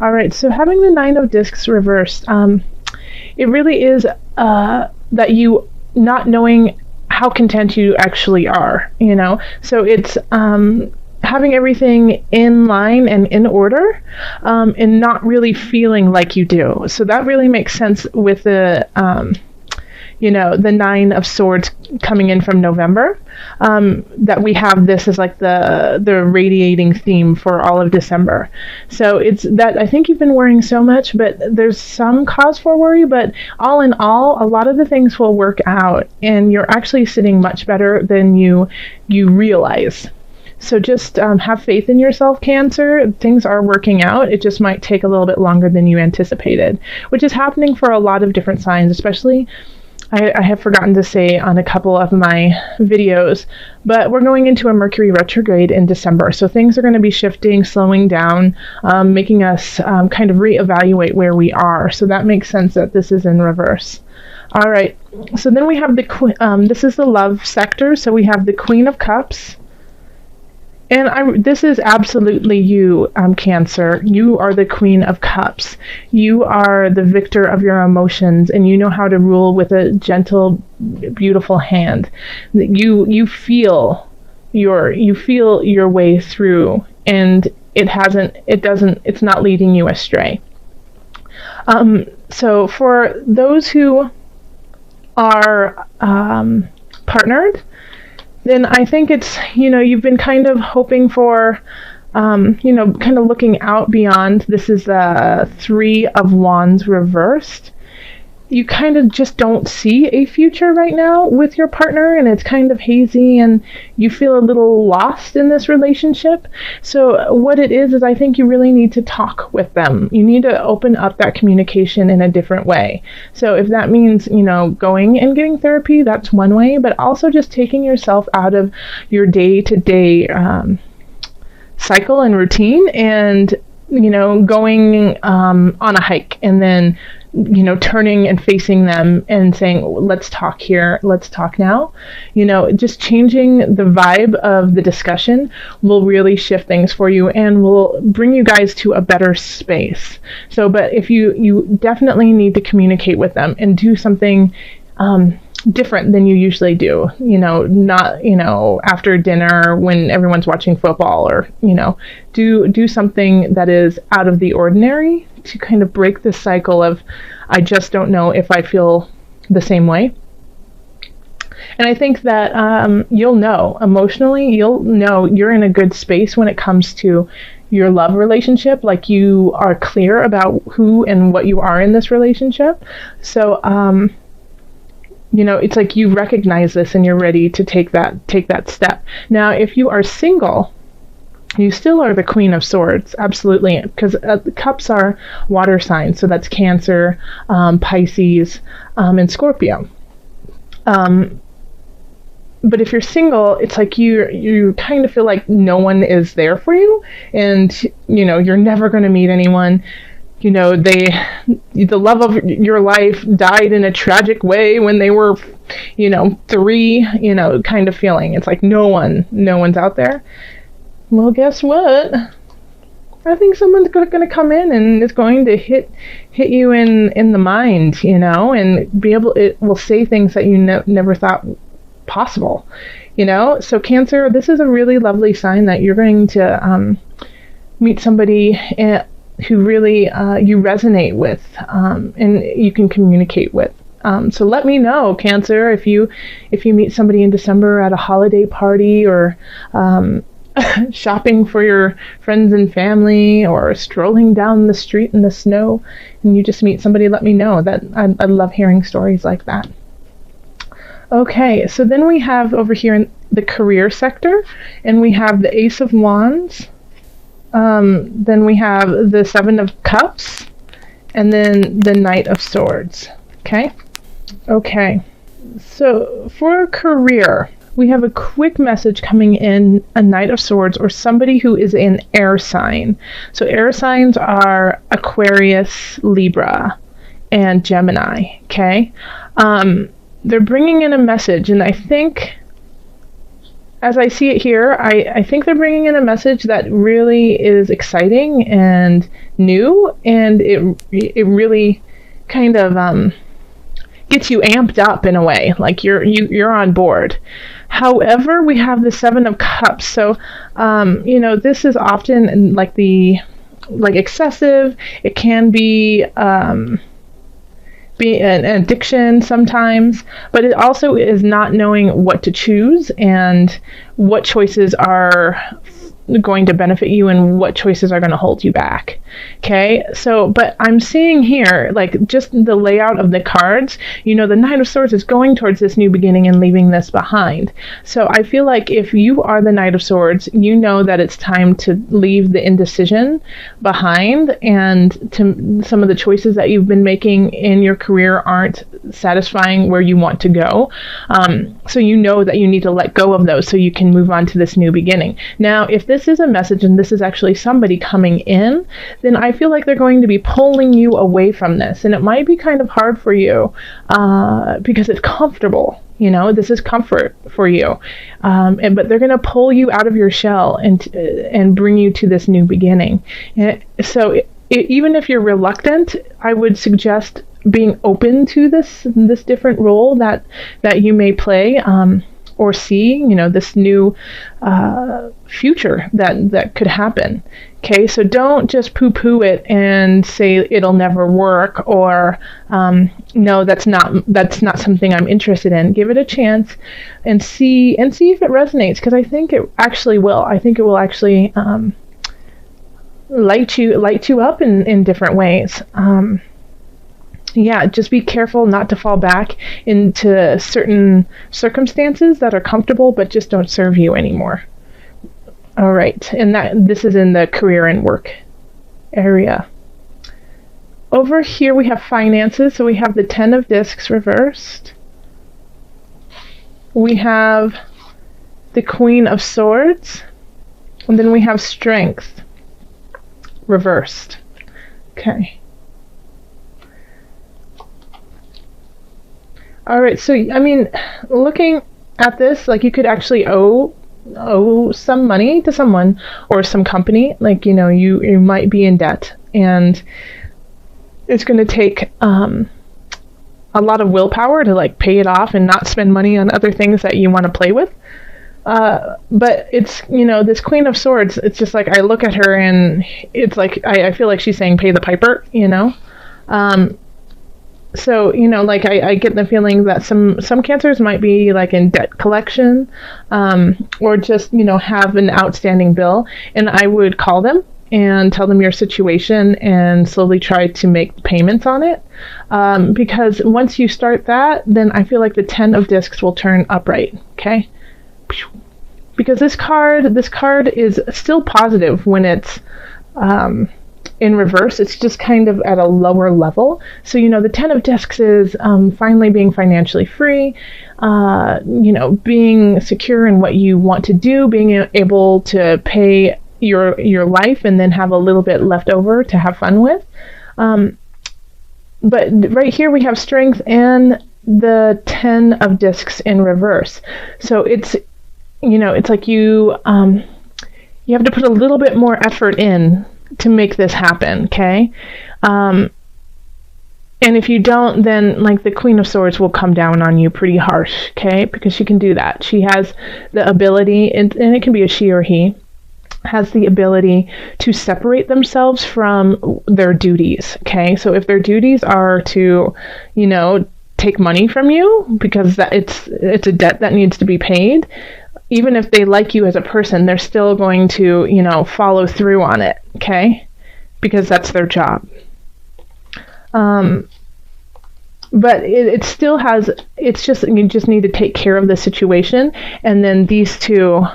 All right, so having the Nine of Discs reversed, it really is that you not knowing how content you actually are, you know? So it's having everything in line and in order, and not really feeling like you do. So that really makes sense with the Nine of Swords coming in from November, that we have this as like the radiating theme for all of December. So it's that I think you've been worrying so much, but there's some cause for worry, but all in all, a lot of the things will work out and you're actually sitting much better than you realize. So just have faith in yourself, Cancer. Things are working out. It just might take a little bit longer than you anticipated, which is happening for a lot of different signs, especially I have forgotten to say on a couple of my videos, but we're going into a Mercury retrograde in December. So things are going to be shifting, slowing down, making us kind of reevaluate where we are. So that makes sense that this is in reverse. All right. So then we have this is the love sector. So we have the Queen of Cups. And this is absolutely you, Cancer. You are the Queen of Cups. You are the victor of your emotions, and you know how to rule with a gentle, beautiful hand. You feel your way through, and it's not leading you astray. So for those who are partnered, then I think it's, you've been kind of hoping for, kind of looking out beyond. This is the Three of Wands reversed. You kind of just don't see a future right now with your partner, and it's kind of hazy, and you feel a little lost in this relationship. So what it is I think you really need to talk with them. You need to open up that communication in a different way. So if that means, going and getting therapy, that's one way, but also just taking yourself out of your day-to-day cycle and routine and, going on a hike and then turning and facing them and saying, let's talk here, let's talk now. Just changing the vibe of the discussion will really shift things for you and will bring you guys to a better space. So, but if you definitely need to communicate with them and do something different than you usually do, not, after dinner when everyone's watching football, or, do something that is out of the ordinary to kind of break this cycle of, I just don't know if I feel the same way. And I think that you'll know emotionally, you're in a good space when it comes to your love relationship. Like, you are clear about who and what you are in this relationship. So, it's like you recognize this and you're ready to take that step. Now, if you are single, you still are the Queen of Swords, absolutely, because the cups are water signs, so that's Cancer, Pisces, and Scorpio. But if you're single, it's like you kind of feel like no one is there for you, and you're never going to meet anyone. The love of your life died in a tragic way when they were, 3, kind of feeling. It's like no one's out there. Well, guess what? I think someone's going to come in and it's going to hit you in the mind, and it will say things that you never thought possible, So Cancer, this is a really lovely sign that you're going to meet somebody who really you resonate with, and you can communicate with. So let me know, Cancer, if you meet somebody in December at a holiday party, or shopping for your friends and family, or strolling down the street in the snow, and you just meet somebody, let me know. That I love hearing stories like that. Okay, so then we have over here in the career sector, and we have the Ace of Wands. Then we have the Seven of Cups, and then the Knight of Swords. Okay. So for career, we have a quick message coming in, a Knight of Swords, or somebody who is an air sign. So air signs are Aquarius, Libra, and Gemini. Okay. They're bringing in a message, and I think as I see it here, I think they're bringing in a message that really is exciting and new, and it really kind of gets you amped up in a way, like you're on board. However, we have the Seven of Cups, so this is often like excessive. It can be an addiction sometimes, but it also is not knowing what to choose and what choices are going to benefit you and what choices are going to hold you back. Okay, so but I'm seeing here, like, just the layout of the cards, the Knight of Swords is going towards this new beginning and leaving this behind. So I feel like if you are the Knight of Swords, you know that it's time to leave the indecision behind, and to some of the choices that you've been making in your career aren't satisfying where you want to go. So you know that you need to let go of those so you can move on to this new beginning. Now, if this is a message and this is actually somebody coming in, then I feel like they're going to be pulling you away from this. And it might be kind of hard for you because it's comfortable. This is comfort for you. But they're going to pull you out of your shell and bring you to this new beginning. So even if you're reluctant, I would suggest being open to this different role that you may play, or see, this new future that could happen. Okay, so don't just poo-poo it and say it'll never work, or no, that's not something I'm interested in. Give it a chance and see if it resonates, because I think it actually will. I think it will actually light you up in different ways. Just be careful not to fall back into certain circumstances that are comfortable but just don't serve you anymore. All right, and this is in the career and work area. Over here we have finances, so we have the Ten of Discs reversed. We have the Queen of Swords, and then we have Strength reversed. Okay. All right, so looking at this, like, you could actually owe some money to someone or some company. Like, you might be in debt, and it's going to take a lot of willpower to, like, pay it off and not spend money on other things that you want to play with. But it's, this Queen of Swords, it's just like, I look at her and it's like, I feel like she's saying pay the piper. So, like, I get the feeling that some cancers might be, like, in debt collection, or just, have an outstanding bill. And I would call them and tell them your situation and slowly try to make payments on it. Because once you start that, then I feel like the Ten of Discs will turn upright. Okay? Because this card is still positive when it's in reverse. It's just kind of at a lower level. So, the Ten of Discs is finally being financially free, being secure in what you want to do, being able to pay your life and then have a little bit left over to have fun with. But right here we have Strength and the Ten of Discs in reverse. So it's, it's like you have to put a little bit more effort in to make this happen, okay? And if you don't, then, like, the Queen of Swords will come down on you pretty harsh, okay? Because she can do that. She has the ability, and it can be a she or he, has the ability to separate themselves from their duties, okay? So if their duties are to, take money from you because it's a debt that needs to be paid, even if they like you as a person, they're still going to, follow through on it, okay? Because that's their job. But it still has, it's just, you just need to take care of the situation, and then these two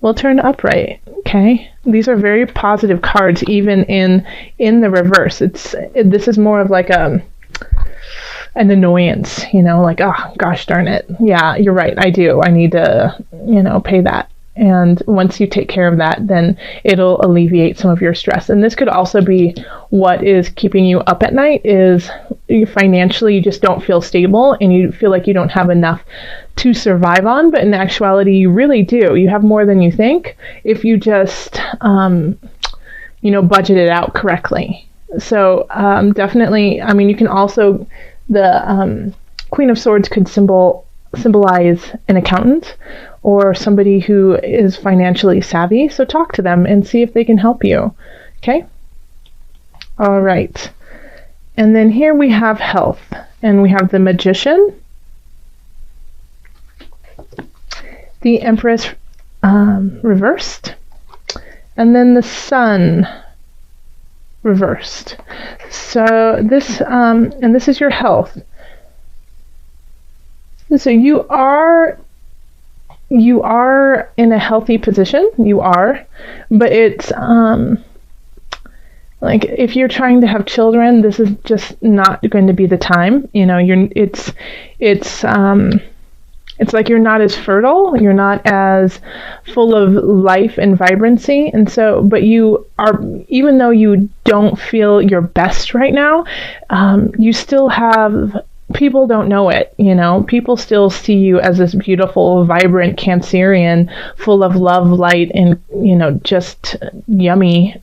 will turn upright, okay? These are very positive cards, even in the reverse. This is more of like an annoyance, like, oh, gosh darn it. Yeah, you're right, I do. I need to, pay that. And once you take care of that, then it'll alleviate some of your stress. And this could also be what is keeping you up at night, is financially you just don't feel stable and you feel like you don't have enough to survive on. But in actuality, you really do. You have more than you think if you just, budget it out correctly. So definitely, I mean, you can also, the Queen of Swords could symbolize an accountant or somebody who is financially savvy. So talk to them and see if they can help you. Okay? All right. And then here we have health, and we have the Magician, the Empress reversed, and then the Sun reversed. So this, and this is your health. So you are in a healthy position. You are, but it's like if you're trying to have children, this is just not going to be the time. It's like you're not as fertile, you're not as full of life and vibrancy. And so, but you are, even though you don't feel your best right now, you still have, people don't know it, people still see you as this beautiful, vibrant Cancerian, full of love, light, and, just yummy,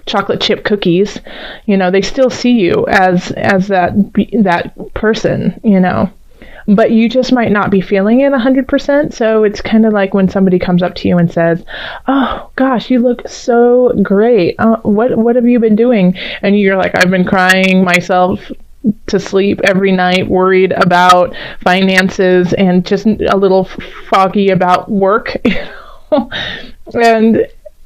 chocolate chip cookies. They still see you as that person, but you just might not be feeling it 100%. So it's kind of like when somebody comes up to you and says, "Oh gosh, you look so great. What have you been doing?" And you're like, "I've been crying myself to sleep every night, worried about finances and just a little foggy about work."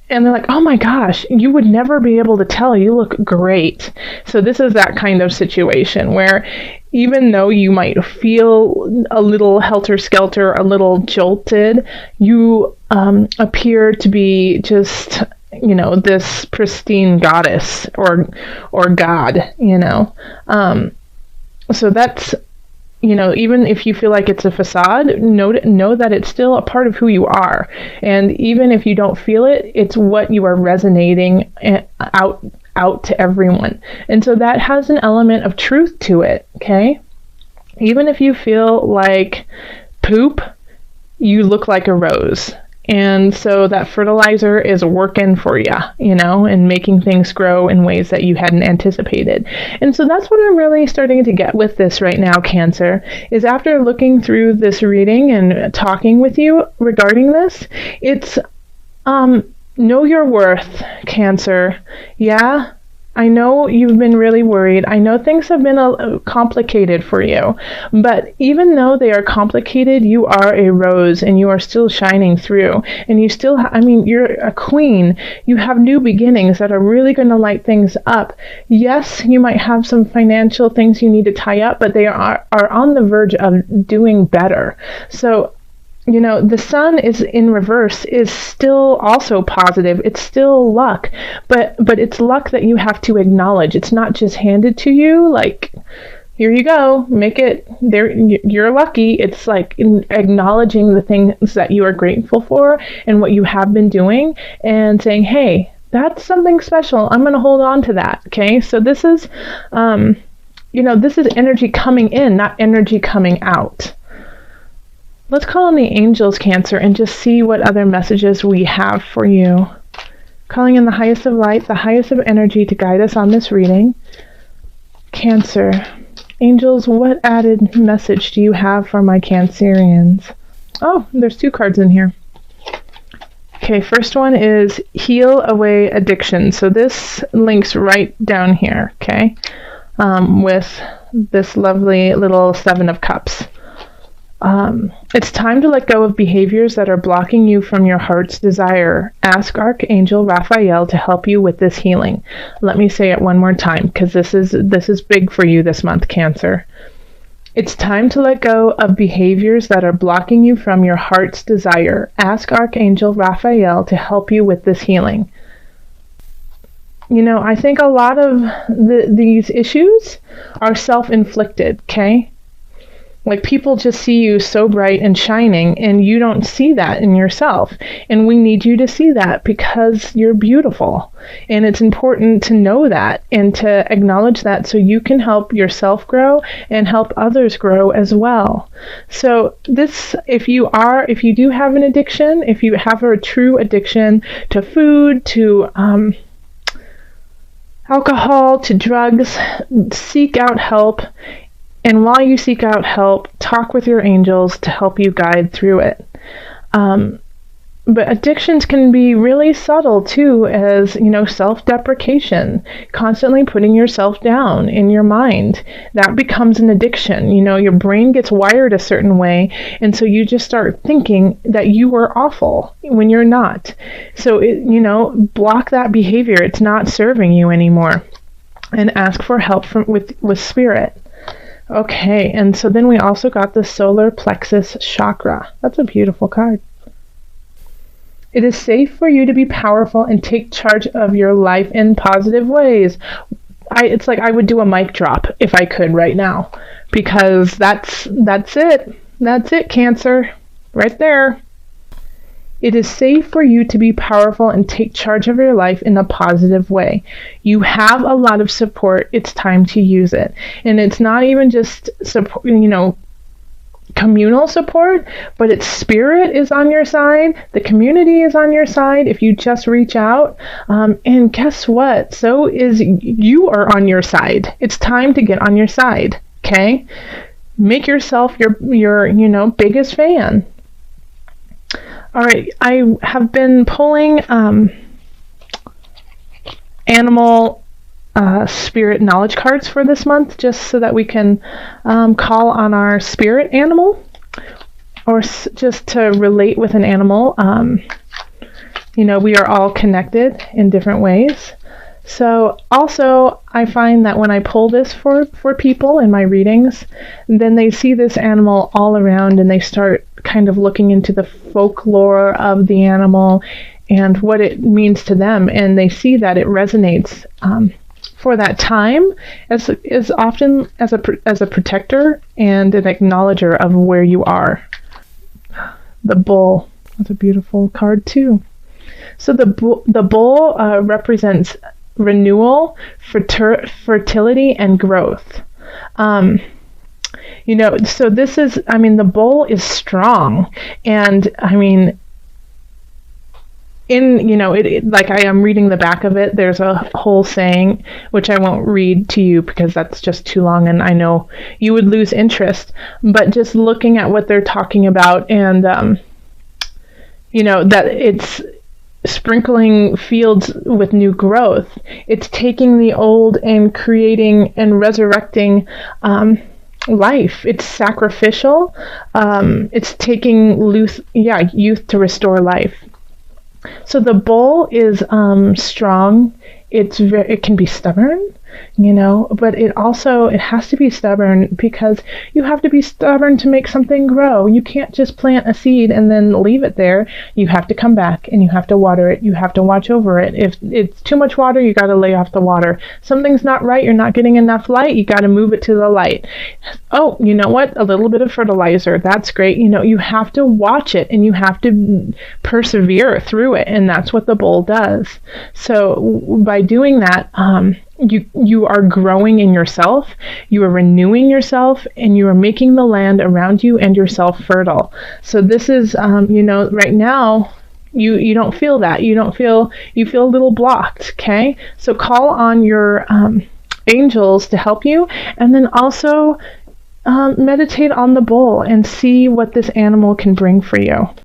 And they're like, "Oh my gosh, you would never be able to tell. You look great." So this is that kind of situation where even though you might feel a little helter-skelter, a little jolted, you appear to be just, this pristine goddess or god, So that's, even if you feel like it's a facade, know that it's still a part of who you are. And even if you don't feel it, it's what you are resonating out to everyone. And so that has an element of truth to it, okay? Even if you feel like poop, you look like a rose. And so that fertilizer is working for you, and making things grow in ways that you hadn't anticipated. And so that's what I'm really starting to get with this right now, Cancer, is after looking through this reading and talking with you regarding this, it's know your worth, Cancer. Yeah, I know you've been really worried. I know things have been complicated for you, but even though they are complicated, you are a rose and you are still shining through. And you still, you're a queen. You have new beginnings that are really going to light things up. Yes, you might have some financial things you need to tie up, but they are on the verge of doing better. So, the Sun is in reverse is still also positive. It's still luck, but it's luck that you have to acknowledge. It's not just handed to you like, here you go, make it there. You're lucky. It's like acknowledging the things that you are grateful for and what you have been doing and saying, hey, that's something special. I'm going to hold on to that. Okay. So this is, this is energy coming in, not energy coming out. Let's call on the angels, Cancer, and just see what other messages we have for you. Calling in the highest of light, the highest of energy to guide us on this reading. Cancer. Angels, what added message do you have for my Cancerians? Oh, there's 2 cards in here. Okay, first one is heal away addiction. So this links right down here, okay, with this lovely little 7 of Cups. It's time to let go of behaviors that are blocking you from your heart's desire. Ask Archangel Raphael to help you with this healing. Let me say it one more time, because this is big for you this month, Cancer. It's time to let go of behaviors that are blocking you from your heart's desire. Ask Archangel Raphael to help you with this healing. I think a lot of these issues are self-inflicted, okay? Like, people just see you so bright and shining, and you don't see that in yourself. And we need you to see that because you're beautiful. And it's important to know that and to acknowledge that so you can help yourself grow and help others grow as well. So this, if you do have an addiction, if you have a true addiction to food, to alcohol, to drugs, seek out help. And while you seek out help, talk with your angels to help you guide through it. But addictions can be really subtle too, as, self-deprecation, constantly putting yourself down in your mind. That becomes an addiction. Your brain gets wired a certain way, and so you just start thinking that you are awful when you're not. So, block that behavior. It's not serving you anymore. And ask for help with spirit. Okay, and so then we also got the solar plexus chakra. That's a beautiful card. It is safe for you to be powerful and take charge of your life in positive ways. It's like I would do a mic drop if I could right now, because that's it. That's it, Cancer. Right there. It is safe for you to be powerful and take charge of your life in a positive way. You have a lot of support. It's time to use it. And it's not even just support, communal support, but its spirit is on your side. The community is on your side if you just reach out. And guess what? So is you are on your side. It's time to get on your side. Okay? Make yourself your biggest fan. All right, I have been pulling animal spirit knowledge cards for this month, just so that we can call on our spirit animal, or just to relate with an animal. We are all connected in different ways. So also, I find that when I pull this for people in my readings, then they see this animal all around, and they start kind of looking into the folklore of the animal and what it means to them, and they see that it resonates for that time as often as a protector and an acknowledger of where you are. The bull. That's a beautiful card too. So the bull represents renewal, fertility, and growth. So this is, the bull is strong, and like I am reading the back of it, there's a whole saying, which I won't read to you because that's just too long, and I know you would lose interest, but just looking at what they're talking about, and, that it's sprinkling fields with new growth. It's taking the old and creating and resurrecting life. It's sacrificial. It's taking youth to restore life. So the bull is strong. It can be stubborn, but it has to be stubborn because you have to be stubborn to make something grow. You can't just plant a seed and then leave it there. You have to come back and you have to water it. You have to watch over it. If it's too much water, you got to lay off the water. Something's not right. You're not getting enough light. You got to move it to the light. Oh, you know what? A little bit of fertilizer. That's great. You have to watch it and you have to persevere through it. And that's what the bull does. So by doing that, you are growing in yourself, you are renewing yourself, and you are making the land around you and yourself fertile. So this is, right now, you don't feel that. You feel a little blocked, okay? So call on your angels to help you, and then also meditate on the bull and see what this animal can bring for you.